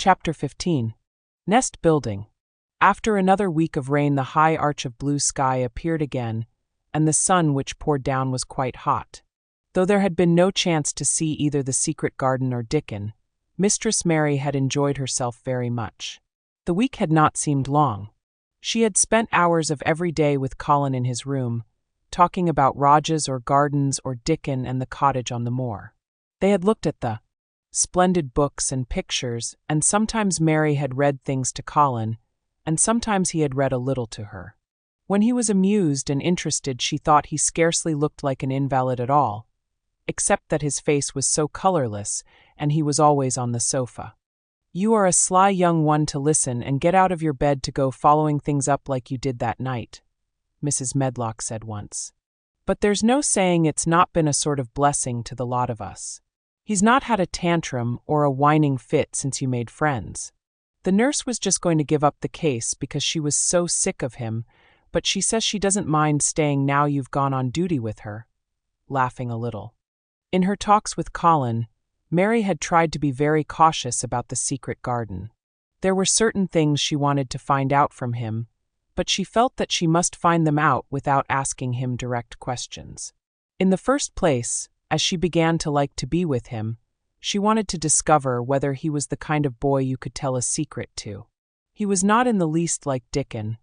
Chapter 15. Nest Building. After another week of rain, the high arch of blue sky appeared again, and the sun which poured down was quite hot. Though there had been no chance to see either the secret garden or Dickon, Mistress Mary had enjoyed herself very much. The week had not seemed long. She had spent hours of every day with Colin in his room, talking about Roges or gardens or Dickon and the cottage on the moor. They had looked at the splendid books and pictures, and sometimes Mary had read things to Colin, and sometimes he had read a little to her. When he was amused and interested, she thought he scarcely looked like an invalid at all, except that his face was so colorless, and he was always on the sofa. "You are a sly young one to listen and get out of your bed to go following things up like you did that night," Mrs. Medlock said once. "But there's no saying it's not been a sort of blessing to the lot of us. He's not had a tantrum or a whining fit since you made friends. The nurse was just going to give up the case because she was so sick of him, but she says she doesn't mind staying now you've gone on duty with her," laughing a little. In her talks with Colin, Mary had tried to be very cautious about the secret garden. There were certain things she wanted to find out from him, but she felt that she must find them out without asking him direct questions. In the first place, as she began to like to be with him, she wanted to discover whether he was the kind of boy you could tell a secret to. He was not in the least like Dickon,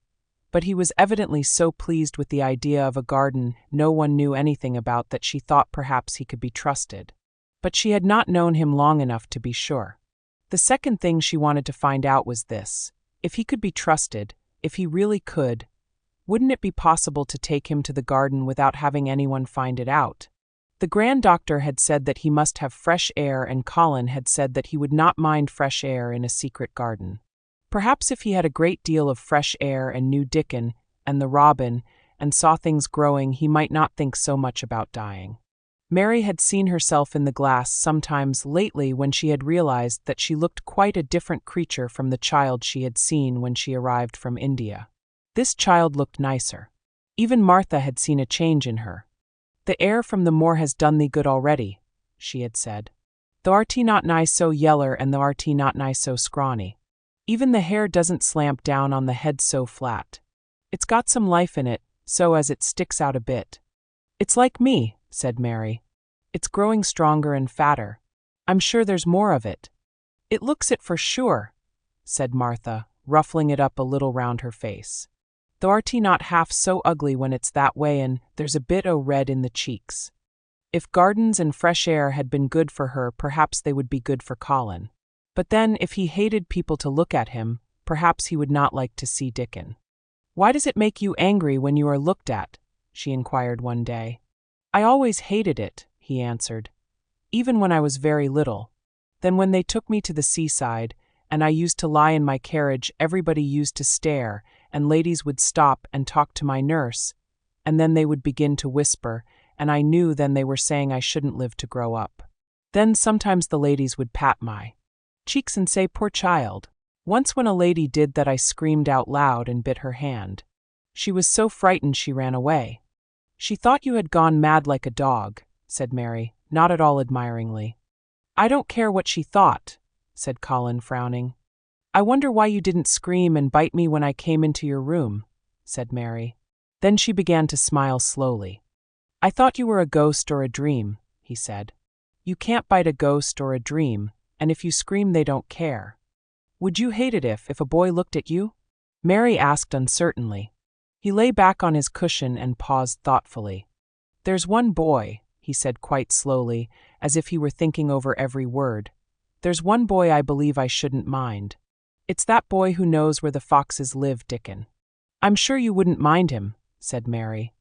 but he was evidently so pleased with the idea of a garden no one knew anything about that she thought perhaps he could be trusted. But she had not known him long enough to be sure. The second thing she wanted to find out was this: if he could be trusted, if he really could, wouldn't it be possible to take him to the garden without having anyone find it out? The Grand Doctor had said that he must have fresh air, and Colin had said that he would not mind fresh air in a secret garden. Perhaps if he had a great deal of fresh air and knew Dickon and the robin and saw things growing, he might not think so much about dying. Mary had seen herself in the glass sometimes lately when she had realized that she looked quite a different creature from the child she had seen when she arrived from India. This child looked nicer. Even Martha had seen a change in her. "The air from the moor has done thee good already," she had said. "Thou art not nigh so yeller, and thou art not nigh so scrawny. Even the hair doesn't slamp down on the head so flat. It's got some life in it, so as it sticks out a bit." "It's like me," said Mary. "It's growing stronger and fatter. I'm sure there's more of it." "It looks it for sure," said Martha, ruffling it up a little round her face. "Thou art not half so ugly when it's that way, and there's a bit o' red in the cheeks." If gardens and fresh air had been good for her, perhaps they would be good for Colin. But then, if he hated people to look at him, perhaps he would not like to see Dickon. "Why does it make you angry when you are looked at?" she inquired one day. "I always hated it," he answered, "even when I was very little. Then when they took me to the seaside, and I used to lie in my carriage, everybody used to stare, and ladies would stop and talk to my nurse, and then they would begin to whisper, and I knew then they were saying I shouldn't live to grow up. Then sometimes the ladies would pat my cheeks and say, 'Poor child.' Once when a lady did that, I screamed out loud and bit her hand. She was so frightened she ran away." "She thought you had gone mad like a dog," said Mary, not at all admiringly. "I don't care what she thought," said Colin, frowning. "I wonder why you didn't scream and bite me when I came into your room," said Mary. Then she began to smile slowly. "I thought you were a ghost or a dream," he said. "You can't bite a ghost or a dream, and if you scream they don't care." "Would you hate it if a boy looked at you?" Mary asked uncertainly. He lay back on his cushion and paused thoughtfully. "There's one boy," he said quite slowly, as if he were thinking over every word. "There's one boy I believe I shouldn't mind. It's that boy who knows where the foxes live, Dickon." "I'm sure you wouldn't mind him," said Mary.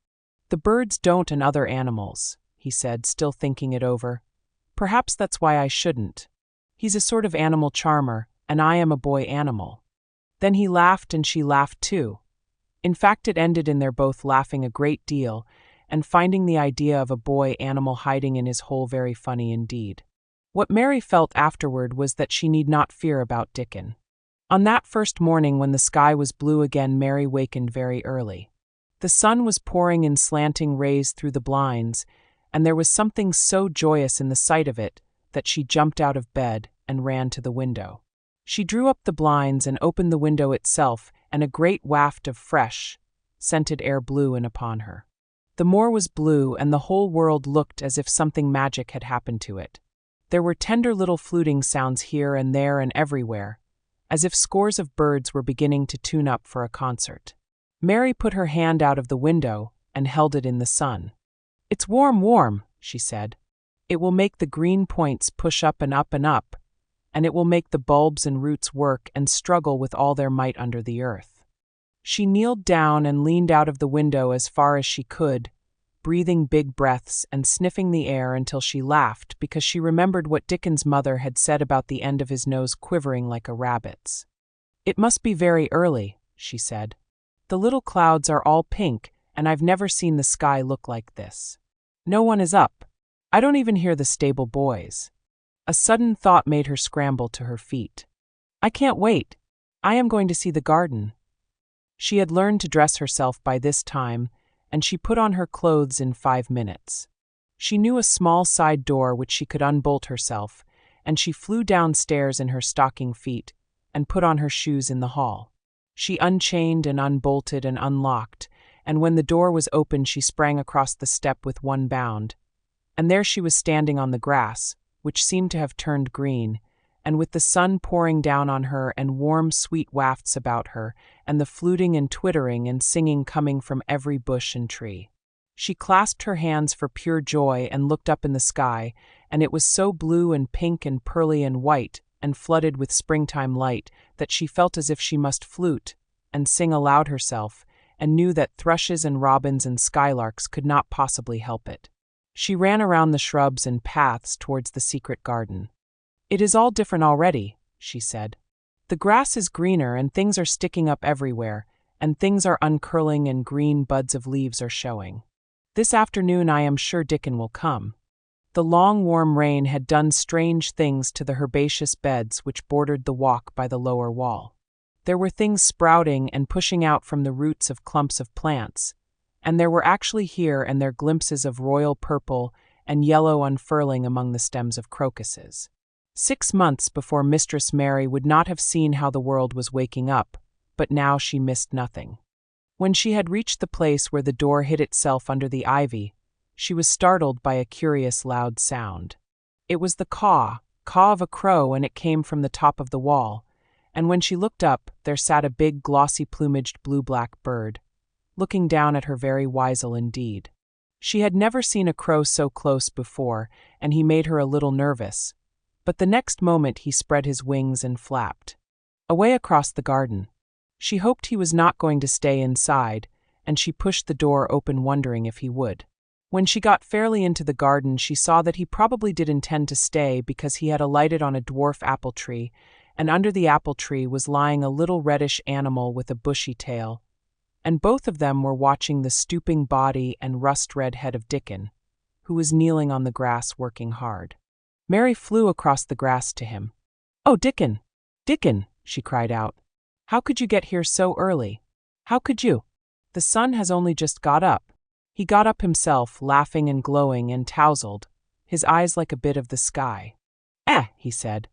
"The birds don't, and other animals," he said, still thinking it over. "Perhaps that's why I shouldn't. He's a sort of animal charmer, and I am a boy animal." Then he laughed and she laughed too. In fact, it ended in their both laughing a great deal, and finding the idea of a boy animal hiding in his hole very funny indeed. What Mary felt afterward was that she need not fear about Dickon. On that first morning when the sky was blue again, Mary wakened very early. The sun was pouring in slanting rays through the blinds, and there was something so joyous in the sight of it that she jumped out of bed and ran to the window. She drew up the blinds and opened the window itself, and a great waft of fresh, scented air blew in upon her. The moor was blue, and the whole world looked as if something magic had happened to it. There were tender little fluting sounds here and there and everywhere, as if scores of birds were beginning to tune up for a concert. Mary put her hand out of the window and held it in the sun. "It's warm, warm," she said. "It will make the green points push up and up and up, and it will make the bulbs and roots work and struggle with all their might under the earth." She kneeled down and leaned out of the window as far as she could, breathing big breaths and sniffing the air until she laughed because she remembered what Dickon's mother had said about the end of his nose quivering like a rabbit's. "It must be very early," she said. "The little clouds are all pink, and I've never seen the sky look like this. No one is up. I don't even hear the stable boys." A sudden thought made her scramble to her feet. "I can't wait. I am going to see the garden." She had learned to dress herself by this time, and she put on her clothes in 5 minutes. She knew a small side door which she could unbolt herself, and she flew downstairs in her stocking feet and put on her shoes in the hall. She unchained and unbolted and unlocked, and when the door was open she sprang across the step with one bound, and there she was standing on the grass, which seemed to have turned green, and with the sun pouring down on her and warm, sweet wafts about her, and the fluting and twittering and singing coming from every bush and tree. She clasped her hands for pure joy and looked up in the sky, and it was so blue and pink and pearly and white and flooded with springtime light that she felt as if she must flute and sing aloud herself, and knew that thrushes and robins and skylarks could not possibly help it. She ran around the shrubs and paths towards the secret garden. "It is all different already," she said. "The grass is greener and things are sticking up everywhere, and things are uncurling and green buds of leaves are showing. This afternoon I am sure Dickon will come." The long warm rain had done strange things to the herbaceous beds which bordered the walk by the lower wall. There were things sprouting and pushing out from the roots of clumps of plants, and there were actually here and there glimpses of royal purple and yellow unfurling among the stems of crocuses. 6 months before Mistress Mary would not have seen how the world was waking up, but now she missed nothing. When she had reached the place where the door hid itself under the ivy, she was startled by a curious loud sound. It was the caw of a crow, and it came from the top of the wall, and when she looked up, there sat a big glossy-plumaged blue-black bird, looking down at her very wisely indeed. She had never seen a crow so close before, and he made her a little nervous, but the next moment he spread his wings and flapped away across the garden. She hoped he was not going to stay inside, and she pushed the door open wondering if he would. When she got fairly into the garden, she saw that he probably did intend to stay because he had alighted on a dwarf apple tree, and under the apple tree was lying a little reddish animal with a bushy tail, and both of them were watching the stooping body and rust-red head of Dickon, who was kneeling on the grass working hard. Mary flew across the grass to him. "Oh, Dickon! Dickon!" she cried out. "How could you get here so early? How could you? The sun has only just got up." He got up himself, laughing and glowing and tousled, his eyes like a bit of the sky. He said.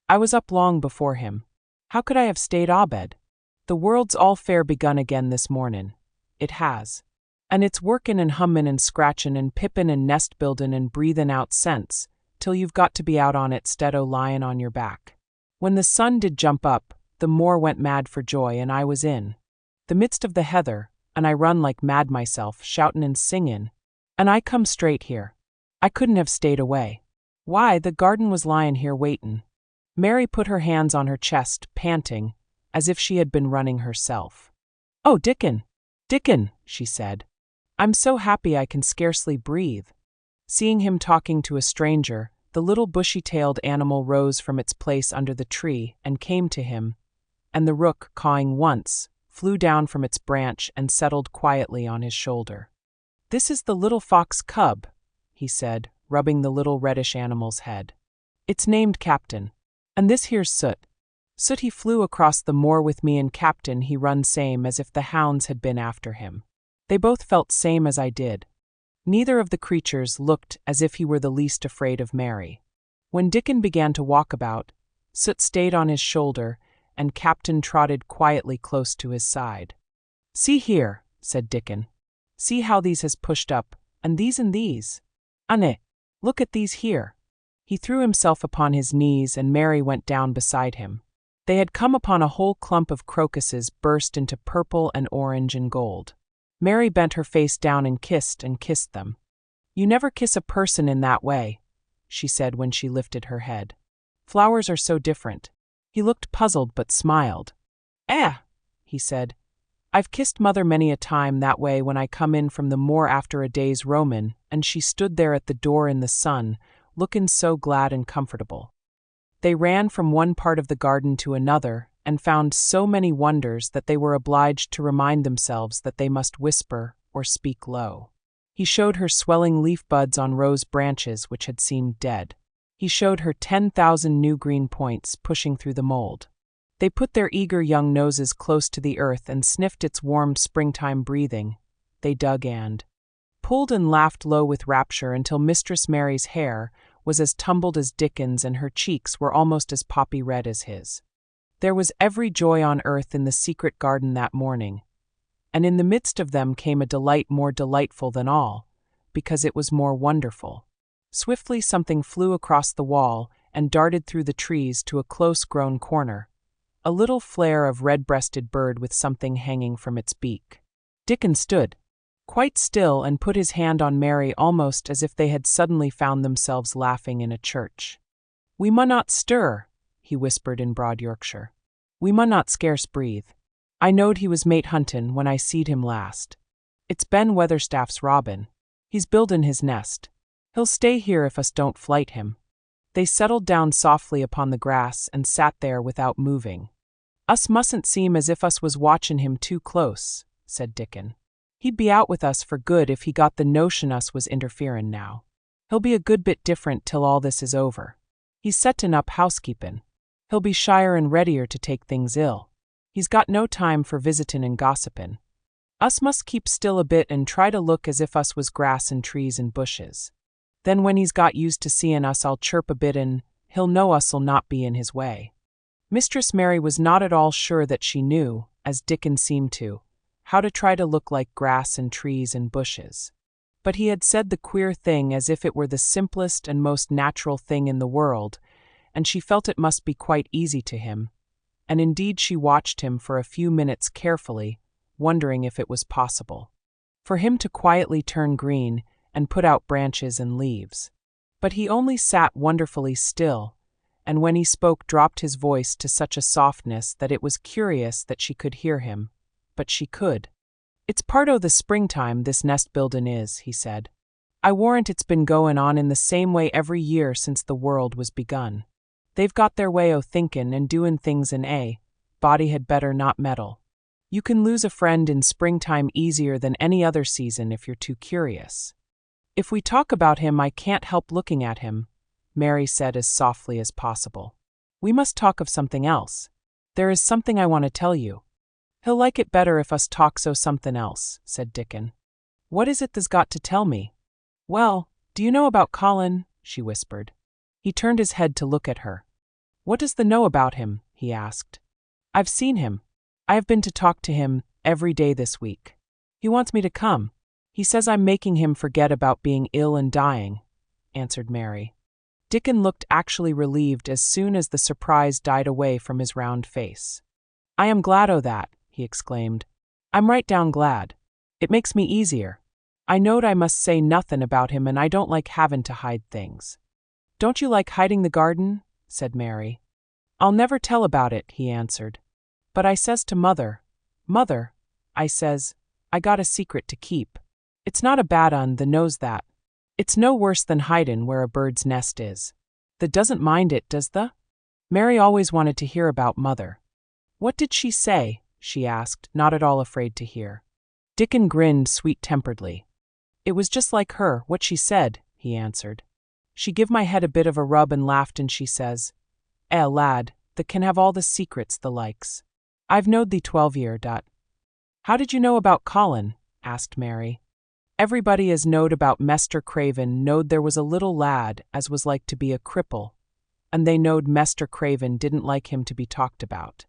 "I was up long before him. How could I have stayed abed? The world's all fair begun again this mornin'. It has. And it's workin' and hummin' and scratchin' and pippin' and nest buildin' and breathin' out scents, till you've got to be out on it 'stead o' lyin' on your back. When the sun did jump up, the moor went mad for joy, and I was in the midst of the heather, and I run like mad myself, shoutin' and singin', and I come straight here. I couldn't have stayed away. Why, the garden was lyin' here waitin'." Mary put her hands on her chest, panting, as if she had been running herself. "Oh, Dickon! Dickon!" she said. "I'm so happy I can scarcely breathe." Seeing him talking to a stranger, the little bushy-tailed animal rose from its place under the tree and came to him, and the rook, cawing once, flew down from its branch and settled quietly on his shoulder. "This is the little fox cub," he said, rubbing the little reddish animal's head. "It's named Captain. And this here's Soot. Soot he flew across the moor with me, and Captain he run same as if the hounds had been after him. They both felt same as I did." Neither of the creatures looked as if he were the least afraid of Mary. When Dickon began to walk about, Soot stayed on his shoulder, and Captain trotted quietly close to his side. "See here," said Dickon. "See how these has pushed up, and these. Anne, look at these here." He threw himself upon his knees, and Mary went down beside him. They had come upon a whole clump of crocuses burst into purple and orange and gold. Mary bent her face down and kissed them. "You never kiss a person in that way," she said when she lifted her head. "Flowers are so different." He looked puzzled but smiled. He said. "I've kissed Mother many a time that way when I come in from the moor after a day's roamin', and she stood there at the door in the sun, lookin' so glad and comfortable." They ran from one part of the garden to another, and found so many wonders that they were obliged to remind themselves that they must whisper or speak low. He showed her swelling leaf buds on rose branches which had seemed dead. He showed her 10,000 new green points pushing through the mold. They put their eager young noses close to the earth and sniffed its warm springtime breathing. They dug and pulled and laughed low with rapture until Mistress Mary's hair was as tumbled as Dickon's and her cheeks were almost as poppy red as his. There was every joy on earth in the secret garden that morning, and in the midst of them came a delight more delightful than all, because it was more wonderful. Swiftly something flew across the wall and darted through the trees to a close-grown corner, a little flare of red-breasted bird with something hanging from its beak. Dickon stood quite still and put his hand on Mary almost as if they had suddenly found themselves laughing in a church. "We mun not stir," he whispered in broad Yorkshire. "We mun not scarce breathe. I knowed he was mate huntin' when I seed him last. It's Ben Weatherstaff's robin. He's buildin' his nest. He'll stay here if us don't flight him." They settled down softly upon the grass and sat there without moving. "Us mustn't seem as if us was watchin' him too close," said Dickon. "He'd be out with us for good if he got the notion us was interferin' now. He'll be a good bit different till all this is over. He's settin' up housekeepin'. He'll be shyer and readier to take things ill. He's got no time for visitin' and gossipin'. Us must keep still a bit and try to look as if us was grass and trees and bushes. Then when he's got used to seein' us I'll chirp a bit and he'll know us'll not be in his way." Mistress Mary was not at all sure that she knew, as Dickon seemed to, how to try to look like grass and trees and bushes. But he had said the queer thing as if it were the simplest and most natural thing in the world, and she felt it must be quite easy to him, and indeed she watched him for a few minutes carefully, wondering if it was possible for him to quietly turn green and put out branches and leaves. But he only sat wonderfully still, and when he spoke dropped his voice to such a softness that it was curious that she could hear him, but she could. "It's part o' the springtime, this nest buildin' is," he said. "I warrant it's been goin' on in the same way every year since the world was begun. They've got their way o' thinkin' and doin' things in a body had better not meddle. You can lose a friend in springtime easier than any other season if you're too curious." "If we talk about him I can't help looking at him," Mary said as softly as possible. "We must talk of something else. There is something I want to tell you." "He'll like it better if us talks o' somethin' else," said Dickon. "What is it tha's got to tell me?" "Well, do you know about Colin?" she whispered. He turned his head to look at her. "What does thee know about him?" he asked. "I've seen him. I have been to talk to him every day this week. He wants me to come. He says I'm making him forget about being ill and dying," answered Mary. Dickon looked actually relieved as soon as the surprise died away from his round face. "I am glad o' that," he exclaimed. "I'm right down glad. It makes me easier. I knowed I must say nothin' about him and I don't like havin' to hide things." "Don't you like hiding the garden?" said Mary. "I'll never tell about it," he answered. "But I says to Mother, 'Mother,' I says, 'I got a secret to keep. It's not a bad un, thee knows that. It's no worse than hidin' where a bird's nest is. Thee doesn't mind it, does thee?'" Mary always wanted to hear about Mother. "What did she say?" she asked, not at all afraid to hear. Dickon grinned sweet-temperedly. "It was just like her, what she said," he answered. "She give my head a bit of a rub and laughed and she says, 'Lad, thee can have all the secrets thee likes. I've knowed thee 12 year, dot.'" "How did you know about Colin?" asked Mary. "Everybody as knowed about Mester Craven knowed there was a little lad as was like to be a cripple, and they knowed Mester Craven didn't like him to be talked about.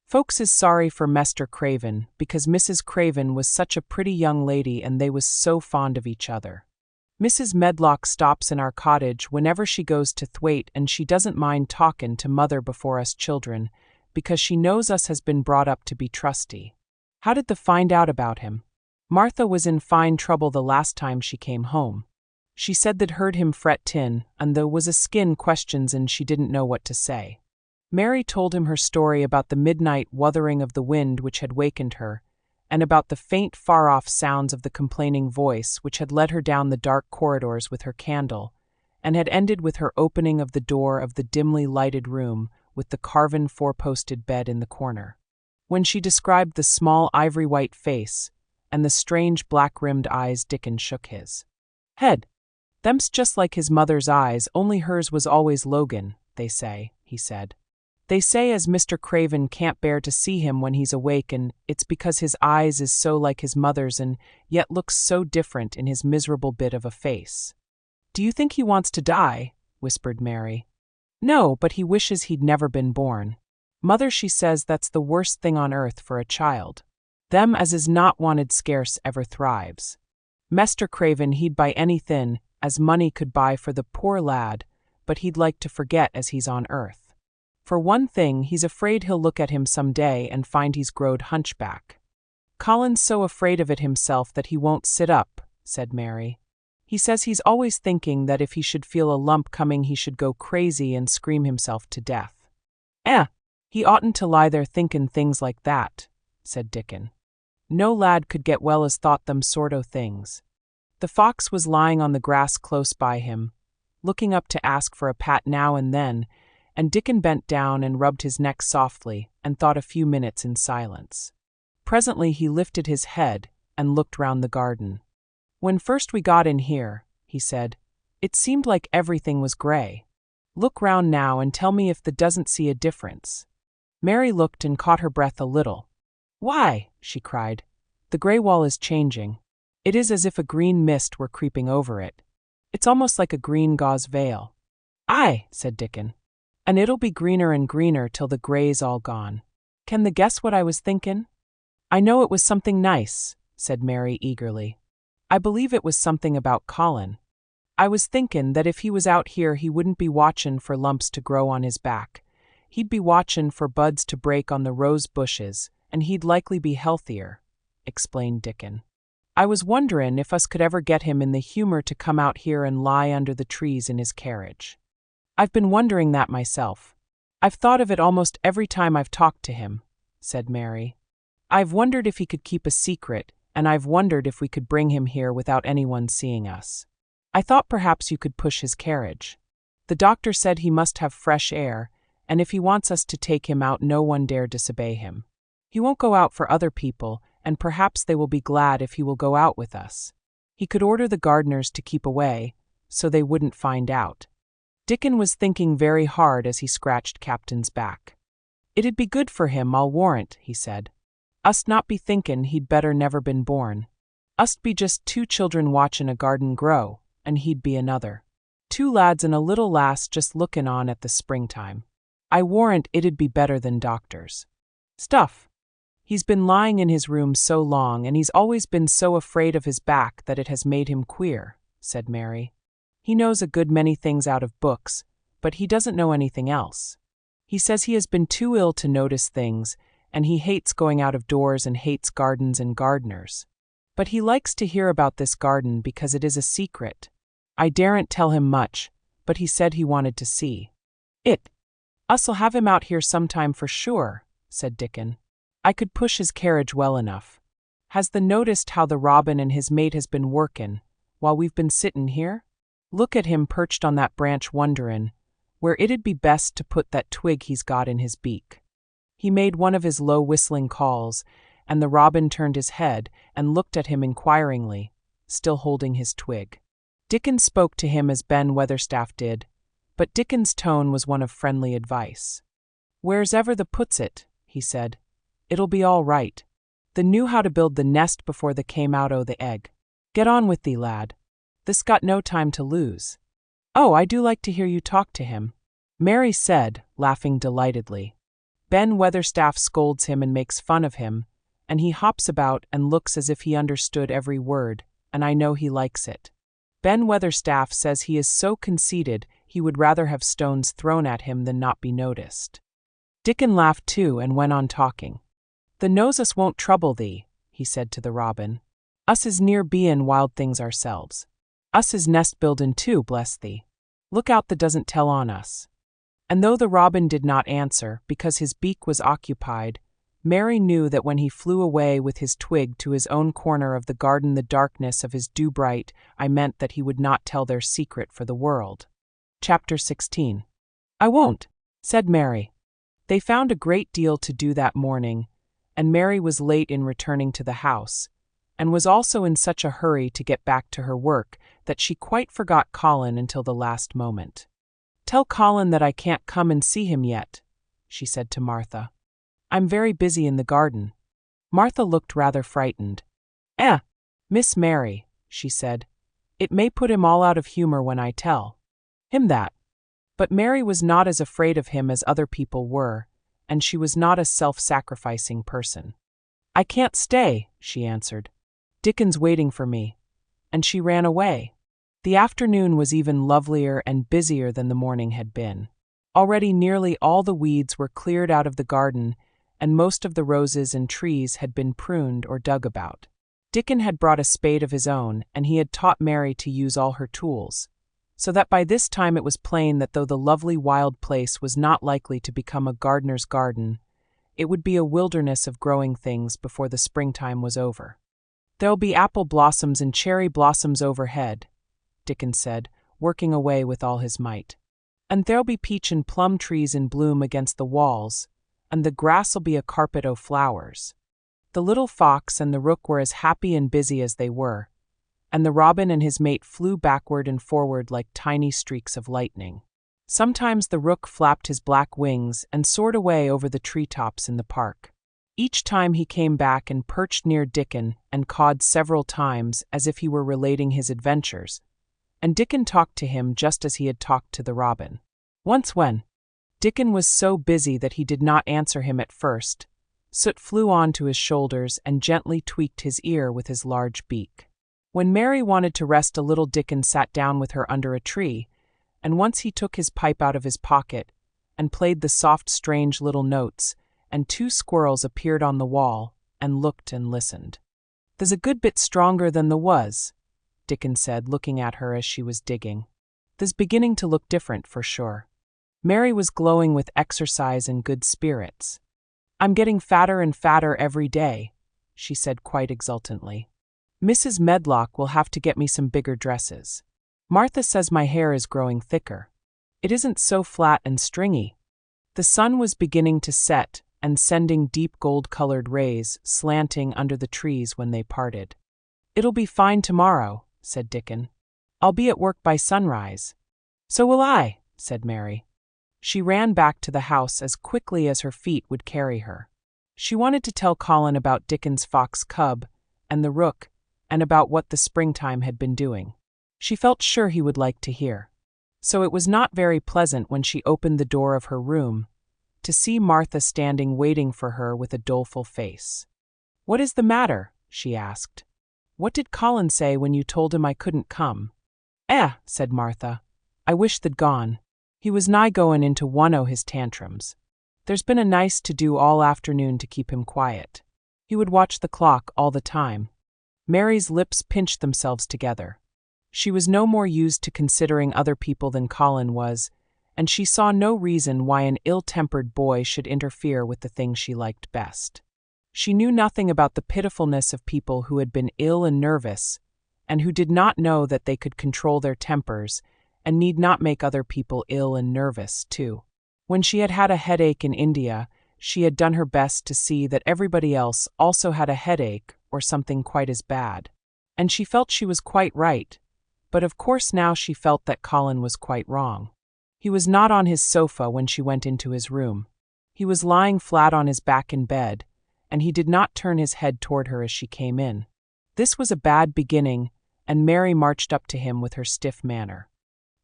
Folks is sorry for Mester Craven because Mrs. Craven was such a pretty young lady and they was so fond of each other. Mrs. Medlock stops in our cottage whenever she goes to Thwaite, and she doesn't mind talkin' to mother before us children, because she knows us has been brought up to be trusty. How did the find out about him? Martha was in fine trouble the last time she came home. She said that heard him fret tin, and there was a skin questions and she didn't know what to say. Mary told him her story about the midnight wuthering of the wind which had wakened her, and about the faint far-off sounds of the complaining voice which had led her down the dark corridors with her candle, and had ended with her opening of the door of the dimly lighted room with the carven four-posted bed in the corner. When she described the small ivory-white face and the strange black-rimmed eyes, Dickon shook his head. "Them's just like his mother's eyes, only hers was always Logan, they say," he said. "They say as Mr. Craven can't bear to see him when he's awake, and it's because his eyes is so like his mother's and yet looks so different in his miserable bit of a face." "Do you think he wants to die?" whispered Mary. "No, but he wishes he'd never been born. Mother, she says that's the worst thing on earth for a child. Them as is not wanted scarce ever thrives. Mester Craven he'd buy anythin' as money could buy for the poor lad, but he'd like to forget as he's on earth. For one thing, he's afraid he'll look at him some day and find he's growed hunchback. Colin's so afraid of it himself that he won't sit up," said Mary. "He says he's always thinking that if he should feel a lump coming he should go crazy and scream himself to death." He oughtn't to lie there thinkin' things like that," said Dickon. "No lad could get well as thought them sort o' things." The fox was lying on the grass close by him, looking up to ask for a pat now and then, and Dickon bent down and rubbed his neck softly and thought a few minutes in silence. Presently he lifted his head and looked round the garden. "When first we got in here," he said, "it seemed like everything was gray. Look round now and tell me if thou doesn't see a difference." Mary looked and caught her breath a little. "Why," she cried, "the gray wall is changing. It is as if a green mist were creeping over it. It's almost like a green gauze veil." "Aye," said Dickon. "And it'll be greener and greener till the gray's all gone. Can thou guess what I was thinkin'?" "I know it was something nice," said Mary eagerly. "I believe it was something about Colin. I was thinkin' that if he was out here he wouldn't be watchin' for lumps to grow on his back. He'd be watchin' for buds to break on the rose bushes, and he'd likely be healthier," explained Dickon. "I was wonderin' if us could ever get him in the humor to come out here and lie under the trees in his carriage. I've been wondering that myself. I've thought of it almost every time I've talked to him," said Mary. "I've wondered if he could keep a secret, and I've wondered if we could bring him here without anyone seeing us. I thought perhaps you could push his carriage. The doctor said he must have fresh air, and if he wants us to take him out no one dare disobey him. He won't go out for other people, and perhaps they will be glad if he will go out with us. He could order the gardeners to keep away, so they wouldn't find out." Dickon was thinking very hard as he scratched Captain's back. "It'd be good for him, I'll warrant," he said. "Us'd not be thinkin' he'd better never been born. Us'd be just two children watchin' a garden grow, and he'd be another. Two lads and a little lass just lookin' on at the springtime. I warrant it'd be better than doctors. Stuff! He's been lying in his room so long, and he's always been so afraid of his back that it has made him queer," said Mary. "He knows a good many things out of books, but he doesn't know anything else. He says he has been too ill to notice things, and he hates going out of doors and hates gardens and gardeners. But he likes to hear about this garden because it is a secret. I daren't tell him much, but he said he wanted to see it. Us'll have him out here sometime for sure," said Dickon. "I could push his carriage well enough. Has thou noticed how the robin and his mate has been workin', while we've been sittin' here? Look at him perched on that branch wonderin' where it'd be best to put that twig he's got in his beak." He made one of his low whistling calls, and the robin turned his head and looked at him inquiringly, still holding his twig. Dickon spoke to him as Ben Weatherstaff did, but Dickon's tone was one of friendly advice. "Where's ever the puts it," he said, "it'll be all right. The knew how to build the nest before they came out o' the egg. Get on with thee, lad. This got no time to lose." "Oh, I do like to hear you talk to him." Mary said, laughing delightedly. Ben Weatherstaff scolds him and makes fun of him, and he hops about and looks as if he understood every word, and I know he likes it. Ben Weatherstaff says he is so conceited he would rather have stones thrown at him than not be noticed. Dickon laughed too and went on talking. The knows us won't trouble thee, he said to the robin. Us is near bein' wild things ourselves. Us is nest buildin' too, bless thee. Look out that doesn't tell on us. And though the robin did not answer, because his beak was occupied, Mary knew that when he flew away with his twig to his own corner of the garden, the darkness of his dew-bright eye meant that he would not tell their secret for the world. Chapter 16. I won't, said Mary. They found a great deal to do that morning, and Mary was late in returning to the house, and was also in such a hurry to get back to her work that she quite forgot Colin until the last moment. Tell Colin that I can't come and see him yet, she said to Martha. I'm very busy in the garden. Martha looked rather frightened. Miss Mary, she said, it may put him all out of humor when I tell him that. But Mary was not as afraid of him as other people were, and she was not a self-sacrificing person. I can't stay, she answered. Dickon's waiting for me. And she ran away. The afternoon was even lovelier and busier than the morning had been. Already nearly all the weeds were cleared out of the garden, and most of the roses and trees had been pruned or dug about. Dickon had brought a spade of his own, and he had taught Mary to use all her tools, so that by this time it was plain that though the lovely wild place was not likely to become a gardener's garden, it would be a wilderness of growing things before the springtime was over. There'll be apple blossoms and cherry blossoms overhead, Dickon said, working away with all his might. And there'll be peach and plum trees in bloom against the walls, and the grass'll be a carpet o' flowers. The little fox and the rook were as happy and busy as they were, and the robin and his mate flew backward and forward like tiny streaks of lightning. Sometimes the rook flapped his black wings and soared away over the treetops in the park. Each time he came back and perched near Dickon and cawed several times as if he were relating his adventures, and Dickon talked to him just as he had talked to the robin. Once when Dickon was so busy that he did not answer him at first, Soot flew on to his shoulders and gently tweaked his ear with his large beak. When Mary wanted to rest a little, Dickon sat down with her under a tree, and once he took his pipe out of his pocket and played the soft, strange little notes, and two squirrels appeared on the wall and looked and listened. "There's a good bit stronger than the was," Dickon said, looking at her as she was digging. "There's beginning to look different, for sure." Mary was glowing with exercise and good spirits. "I'm getting fatter and fatter every day," she said quite exultantly. "Mrs. Medlock will have to get me some bigger dresses. Martha says my hair is growing thicker. It isn't so flat and stringy." The sun was beginning to set and sending deep gold-colored rays slanting under the trees when they parted. "It'll be fine tomorrow," said Dickon. "I'll be at work by sunrise." "So will I," said Mary. She ran back to the house as quickly as her feet would carry her. She wanted to tell Colin about Dickon's fox cub and the rook and about what the springtime had been doing. She felt sure he would like to hear. So it was not very pleasant when she opened the door of her room to see Martha standing waiting for her with a doleful face. "What is the matter?" she asked. "What did Colin say when you told him I couldn't come?" Said Martha. "I wish they'd gone. He was nigh goin' into one o' his tantrums. There's been a nice to-do all afternoon to keep him quiet. He would watch the clock all the time." Mary's lips pinched themselves together. She was no more used to considering other people than Colin was, and she saw no reason why an ill-tempered boy should interfere with the thing she liked best. She knew nothing about the pitifulness of people who had been ill and nervous, and who did not know that they could control their tempers and need not make other people ill and nervous, too. When she had had a headache in India, she had done her best to see that everybody else also had a headache or something quite as bad. And she felt she was quite right, but of course now she felt that Colin was quite wrong. He was not on his sofa when she went into his room. He was lying flat on his back in bed, and he did not turn his head toward her as she came in. This was a bad beginning, and Mary marched up to him with her stiff manner.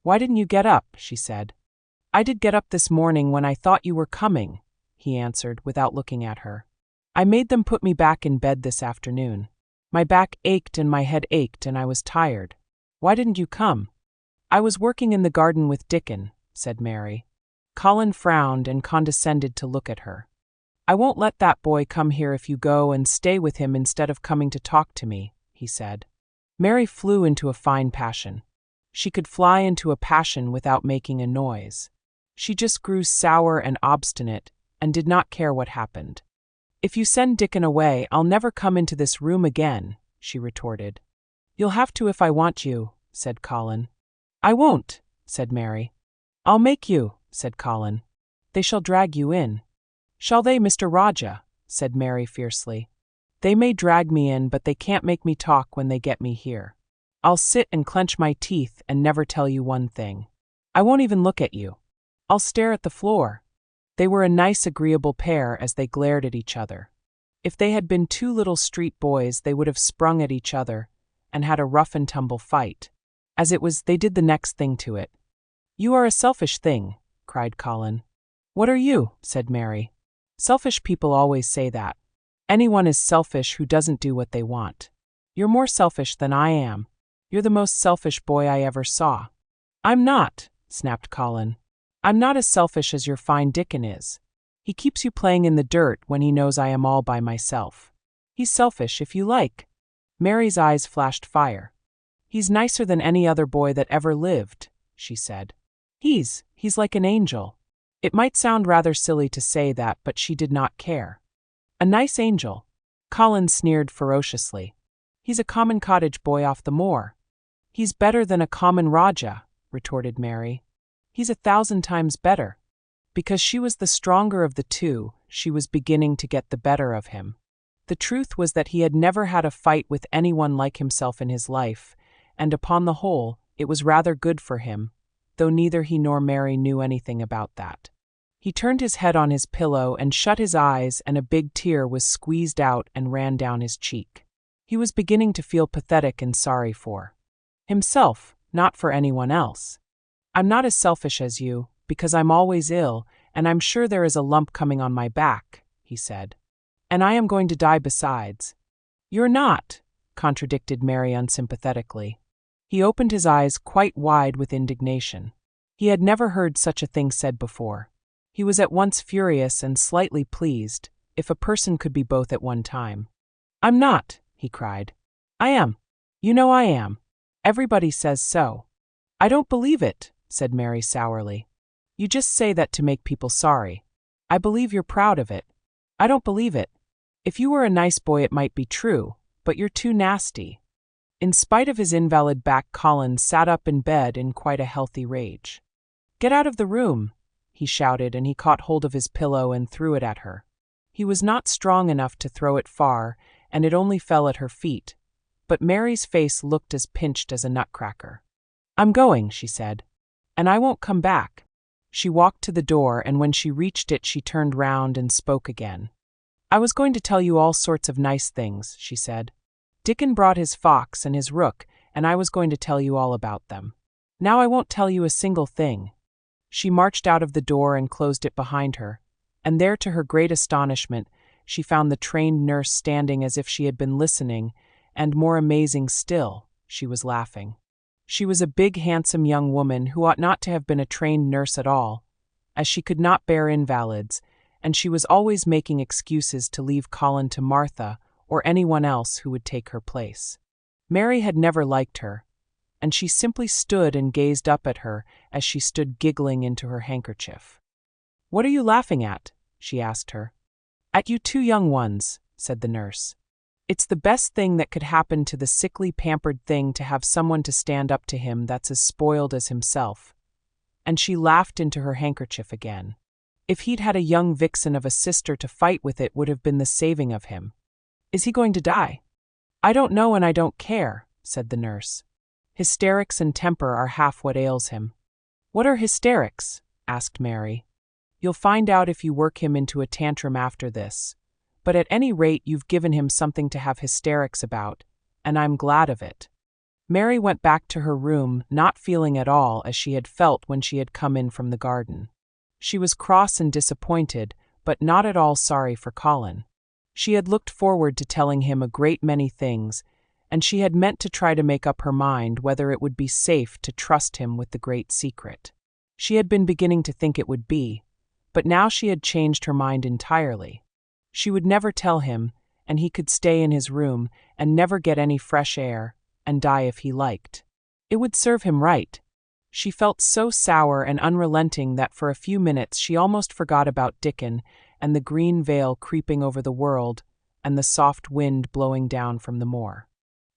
"Why didn't you get up?" she said. I did get up this morning when I thought you were coming, he answered without looking at her. I made them put me back in bed this afternoon. My back ached and my head ached and I was tired. Why didn't you come? I was working in the garden with Dickon, said Mary. Colin frowned and condescended to look at her. I won't let that boy come here if you go and stay with him instead of coming to talk to me, he said. Mary flew into a fine passion. She could fly into a passion without making a noise. She just grew sour and obstinate and did not care what happened. If you send Dickon away, I'll never come into this room again, she retorted. You'll have to if I want you, said Colin. I won't, said Mary. I'll make you, said Colin. They shall drag you in. Shall they, Mr. Raja? Said Mary fiercely. They may drag me in, but they can't make me talk when they get me here. I'll sit and clench my teeth and never tell you one thing. I won't even look at you. I'll stare at the floor. They were a nice, agreeable pair as they glared at each other. If they had been two little street boys, they would have sprung at each other and had a rough-and-tumble fight. As it was, they did the next thing to it. You are a selfish thing, cried Colin. What are you? Said Mary. Selfish people always say that. Anyone is selfish who doesn't do what they want. You're more selfish than I am. You're the most selfish boy I ever saw. I'm not, snapped Colin. I'm not as selfish as your fine Dickon is. He keeps you playing in the dirt when he knows I am all by myself. He's selfish if you like. Mary's eyes flashed fire. He's nicer than any other boy that ever lived, she said. He's like an angel. It might sound rather silly to say that, but she did not care. A nice angel. Colin sneered ferociously. He's a common cottage boy off the moor. He's better than a common Raja, retorted Mary. He's 1,000 times better. Because she was the stronger of the two, she was beginning to get the better of him. The truth was that he had never had a fight with anyone like himself in his life, and upon the whole, it was rather good for him, though neither he nor Mary knew anything about that. He turned his head on his pillow and shut his eyes, and a big tear was squeezed out and ran down his cheek. He was beginning to feel pathetic and sorry for himself, not for anyone else. I'm not as selfish as you, because I'm always ill, and I'm sure there is a lump coming on my back, he said. And I am going to die besides. You're not, contradicted Mary unsympathetically. He opened his eyes quite wide with indignation. He had never heard such a thing said before. He was at once furious and slightly pleased, if a person could be both at one time. I'm not, he cried. I am. You know I am. Everybody says so. I don't believe it, said Mary sourly. You just say that to make people sorry. I believe you're proud of it. I don't believe it. If you were a nice boy it might be true, but you're too nasty. In spite of his invalid back, Colin sat up in bed in quite a healthy rage. Get out of the room, he shouted, and he caught hold of his pillow and threw it at her. He was not strong enough to throw it far, and it only fell at her feet, but Mary's face looked as pinched as a nutcracker. I'm going, she said, and I won't come back. She walked to the door, and when she reached it she turned round and spoke again. I was going to tell you all sorts of nice things, she said. Dickon brought his fox and his rook, and I was going to tell you all about them. Now I won't tell you a single thing. She marched out of the door and closed it behind her, and there, to her great astonishment, she found the trained nurse standing as if she had been listening, and more amazing still, she was laughing. She was a big, handsome young woman who ought not to have been a trained nurse at all, as she could not bear invalids, and she was always making excuses to leave Colin to Martha or anyone else who would take her place. Mary had never liked her, and she simply stood and gazed up at her as she stood giggling into her handkerchief. What are you laughing at? She asked her. At you two young ones, said the nurse. It's the best thing that could happen to the sickly, pampered thing to have someone to stand up to him that's as spoiled as himself. And she laughed into her handkerchief again. If he'd had a young vixen of a sister to fight with, it would have been the saving of him. Is he going to die? I don't know, and I don't care, said the nurse. Hysterics and temper are half what ails him. What are hysterics? Asked Mary. You'll find out if you work him into a tantrum after this. But at any rate you've given him something to have hysterics about, and I'm glad of it. Mary went back to her room, not feeling at all as she had felt when she had come in from the garden. She was cross and disappointed, but not at all sorry for Colin. She had looked forward to telling him a great many things, and she had meant to try to make up her mind whether it would be safe to trust him with the great secret. She had been beginning to think it would be, but now she had changed her mind entirely. She would never tell him, and he could stay in his room and never get any fresh air, and die if he liked. It would serve him right. She felt so sour and unrelenting that for a few minutes she almost forgot about Dickon and the green veil creeping over the world and the soft wind blowing down from the moor.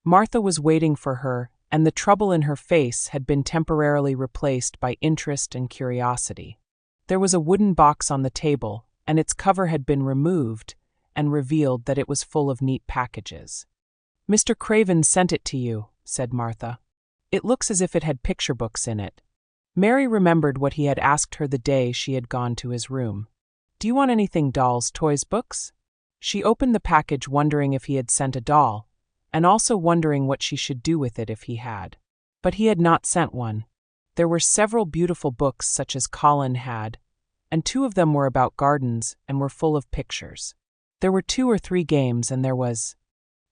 Martha was waiting for her, and the trouble in her face had been temporarily replaced by interest and curiosity. There was a wooden box on the table, and its cover had been removed and revealed that it was full of neat packages. "Mr. Craven sent it to you," said Martha. "It looks as if it had picture books in it." Mary remembered what he had asked her the day she had gone to his room. "Do you want anything dolls, toys, books?" She opened the package wondering if he had sent a doll, and also wondering what she should do with it if he had. But he had not sent one. There were several beautiful books such as Colin had, and 2 of them were about gardens and were full of pictures. There were 2 or 3 games, and there was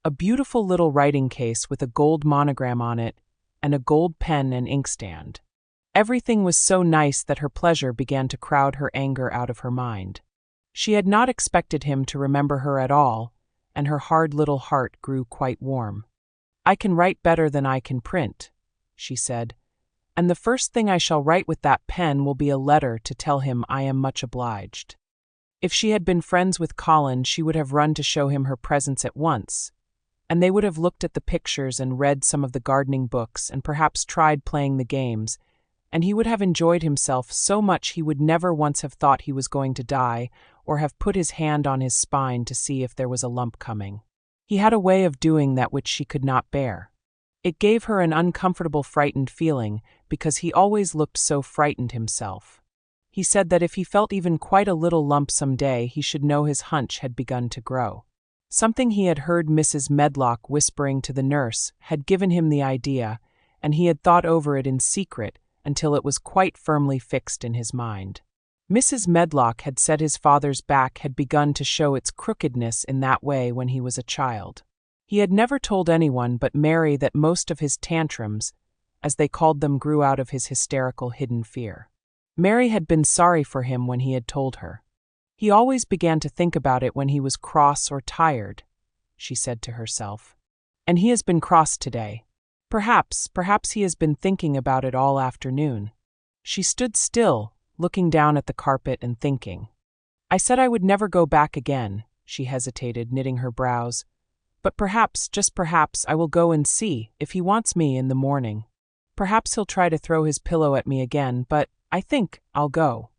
a beautiful little writing case with a gold monogram on it, and a gold pen and inkstand. Everything was so nice that her pleasure began to crowd her anger out of her mind. She had not expected him to remember her at all, and her hard little heart grew quite warm. "I can write better than I can print," she said, "and the first thing I shall write with that pen will be a letter to tell him I am much obliged." If she had been friends with Colin, she would have run to show him her presents at once, and they would have looked at the pictures and read some of the gardening books and perhaps tried playing the games, and he would have enjoyed himself so much he would never once have thought he was going to die or have put his hand on his spine to see if there was a lump coming. He had a way of doing that which she could not bear. It gave her an uncomfortable, frightened feeling because he always looked so frightened himself. He said that if he felt even quite a little lump some day, he should know his hunch had begun to grow. Something he had heard Mrs. Medlock whispering to the nurse had given him the idea, and he had thought over it in secret until it was quite firmly fixed in his mind. Mrs. Medlock had said his father's back had begun to show its crookedness in that way when he was a child. He had never told anyone but Mary that most of his tantrums, as they called them, grew out of his hysterical hidden fear. Mary had been sorry for him when he had told her. "He always began to think about it when he was cross or tired," she said to herself. "And he has been cross today. Perhaps he has been thinking about it all afternoon." She stood still, looking down at the carpet and thinking. "I said I would never go back again," she hesitated, knitting her brows. "But perhaps, just perhaps, I will go and see if he wants me in the morning. Perhaps he'll try to throw his pillow at me again, but I think I'll go."